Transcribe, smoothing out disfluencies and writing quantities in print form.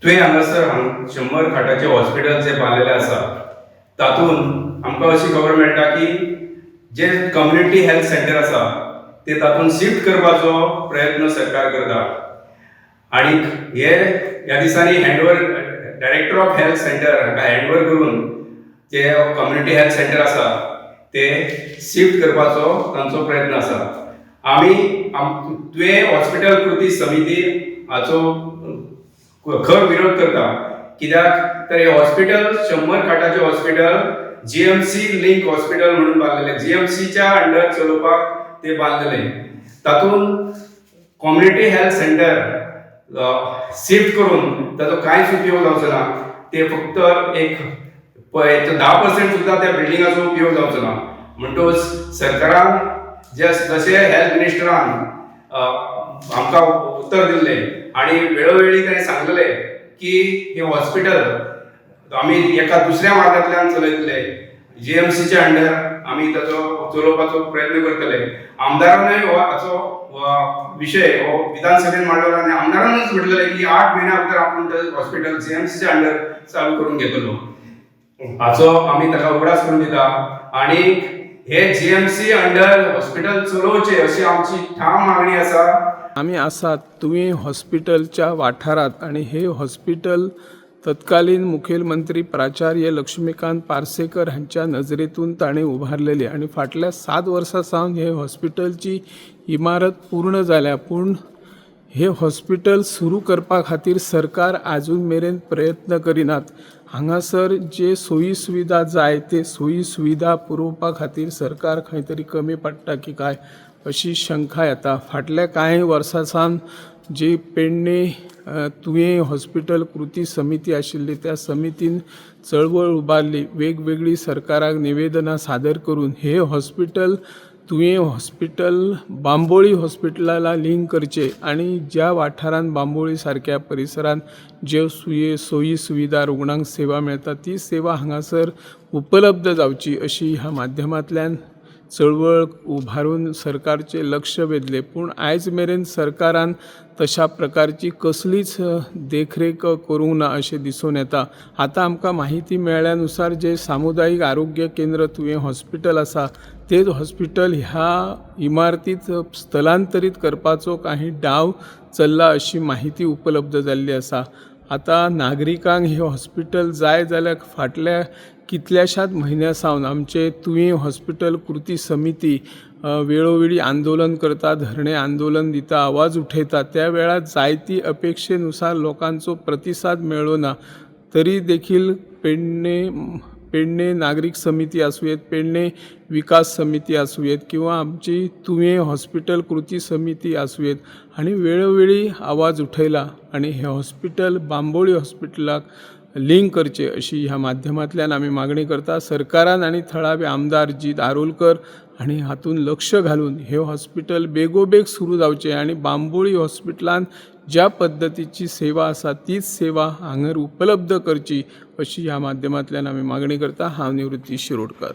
तुवें हांगासर 100 खाटाचे हॉस्पिटल जे बांदलेले आसा तातूंत आमकां अशी खबर मेळटा की जे कम्युनिटी हेल्थ सेंटर आसा ते तातूंत शिफ्ट करपाचो प्रयत्न सरकार करता आनी ह्या दिसांनी handover director of health centre हाका हँडओवर करून जे कम्युनिटी हेल्थ सेंटर आसा ते शिफ्ट करपाचो तांचो प्रयत्न आसा. तुवें हॉस्पिटल कृती समिती हाचो खर विरोध करता, कित्याक तर हे हॉस्पिटल 100 खाटाचे हॉस्पिटल जीएमसी लिंक हॉस्पिटल म्हणून बांदलेले, जीएमसीच्या अंडर चलोवपाक ते बांदलेले. तातूंत कम्युनिटी हेल्थ सेंटर शिफ्ट करून ताचो कांयच उपयोग जावचो ना. ते फक्त एक 10% सुद्दां त्या बिल्डिंगाचो उपयोग जावचो ना. म्हणटच सरकारान जशें हेल्थ मिनिस्टरान आमकां उत्तर दिल्लें आनी वेळोवेळी ताणें सांगलेलें की हे हॉस्पिटल आमी एका दुसऱ्या मार्गांतल्यान चलयतले, जीएमसीच्या अंडर आमी ताचो चलोवपाचो प्रयत्न करतले. आमदारानूय हाचो विशय हो विधानसभेन मांडलो आनी आमदारानूच म्हटलेलें की 8 म्हयन्या भितर आपूण हॉस्पिटल जीएमसीच्या अंडर चालू करून घेतलो. हाचो आमी ताका उगडास करून दिता आनी हे जीएमसी अंडर हॉस्पिटल चलोवचे अशी आमची ठाम मागणी आसा. आम्ही आसात तुवें हॉस्पिटलच्या वाठारात आणि हे हॉस्पिटल तत्कालीन मुखेलमंत्री प्राचार्य लक्ष्मीकांत पार्सेकर हांच्या नजरेतून ताणें उभारलेले आणि फाटल्या 7 वर्सां सावन हे हॉस्पिटलची इमारत पूर्ण जाल्या, पूण हे हॉस्पिटल सुरू करपा खातीर सरकार आजून मेरेन प्रयत्न करिनात. हांगासर जे सोयी सुविधा जाय ते सोयी सुविधा पुरवपा खातीर सरकार खंय तरी कमी पडटा की काय अशी शंका येता. फाटल्या कांय वर्सां सावन जी पेडणे तुवें हॉस्पिटल कृती समिती आशिल्ली त्या समितीन चळवळ उबारली, वेगवेगळी सरकाराक निवेदनां सादर करून हे हॉस्पिटल तुवें हॉस्पिटल बांबोळी हॉस्पिटलाला लिंक करचे आणि ज्या वाठारांत बांबोळी सारक्या परिसरांत ज्यो सोयी सुविधा रुग्णांक सेवा मेळटा ती सेवा हांगासर उपलब्ध जावची अशी ह्या माध्यमांतल्यान चळवळ उभारून सरकारचे लक्ष वेधले. पूण आयज मेरेन सरकारान तशा प्रकारची कसलीच देखरेख करूंक ना अशें दिसून येता. आतां आमकां माहिती मेळ्ळ्यानुसार जे सामुदायिक आरोग्य केंद्र तुवें हॉस्पिटल आसा तेच हॉस्पिटल ह्या इमारतीत स्थलांतरीत करपाचो काही डाव चल्ला अशी माहिती उपलब्ध जाल्ली आसा. आता नागरिकांक हे हॉस्पिटल जाय जाल्यार फाटल्या कितल्याशाच म्हयन्या सावन आमचे तुवें हॉस्पिटल कृती समिती वेळोवेळी आंदोलन करता, धरणे आंदोलन दिता, आवाज उठयता. त्या वेळार जायती अपेक्षेनुसार लोकांचो प्रतिसाद मेळ्ळो ना. तरी देखील पेडणे नागरिक समिती आसूं, पेडणे विकास समिती आसूं किंवा आमची तुवें हॉस्पिटल कृती समिती आसूं हांणी वेळोवेळी आवाज उठयला आणि हे हॉस्पिटल बांबोळी हॉस्पिटलाक लिंक करचे अशी ह्या माध्यमांतल्यान आमी मागणी करता. सरकारान आनी थळावे आमदार जीत आरोलकर हांणी हातूंत लक्ष घालून हे हॉस्पिटल बेगोबेग सुरू जावचें आणि बांबोळी हॉस्पिटलांत ज्या पद्दतीची सेवा आसा तीच सेवा हांगर उपलब्ध करची अशी ह्या माध्यमांतल्यान आमी मागणी करता. हांव निवृत्ती शिरोडकर.